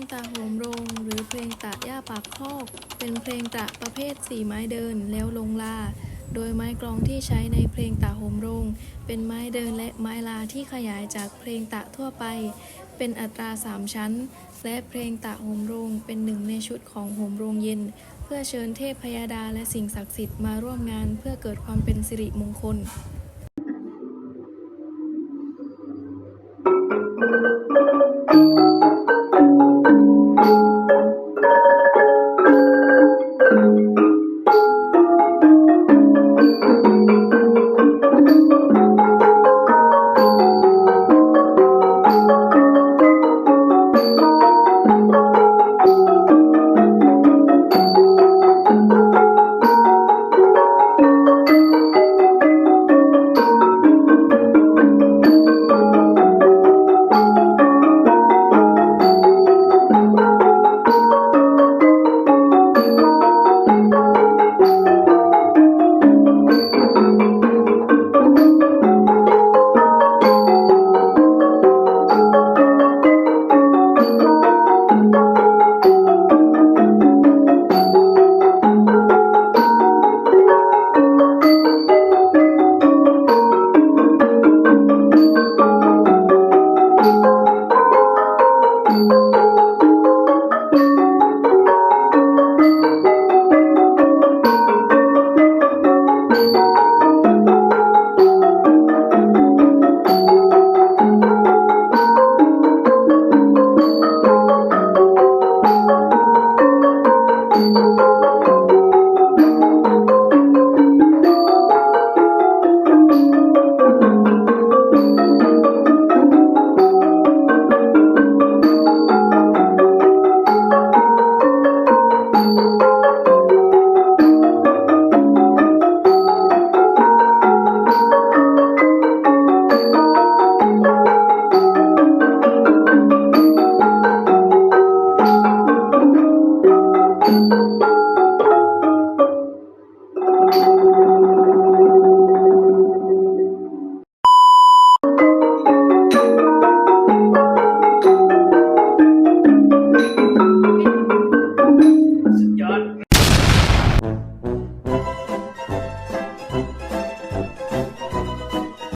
งตะโหมโรงหรือเพลงตะย่าปากคอกเป็นเพลงตะประเภท4ไม้เดินแล้วลงลาโดยไม้กลองที่ใช้ในเพลงตะโหมโรงเป็นไม้เดินและไม้ลาที่ขยายจากเพลงตะทั่วไปเป็นอัตรา3ชั้นและเพลงตะโหมโรงเป็นหนึ่งในชุดของโหมโรงเย็นเพื่อเชิญเทพพยดาและสิ่งศักดิ์สิทธิ์มาร่วมงานเพื่อเกิดความเป็นสิริมงคล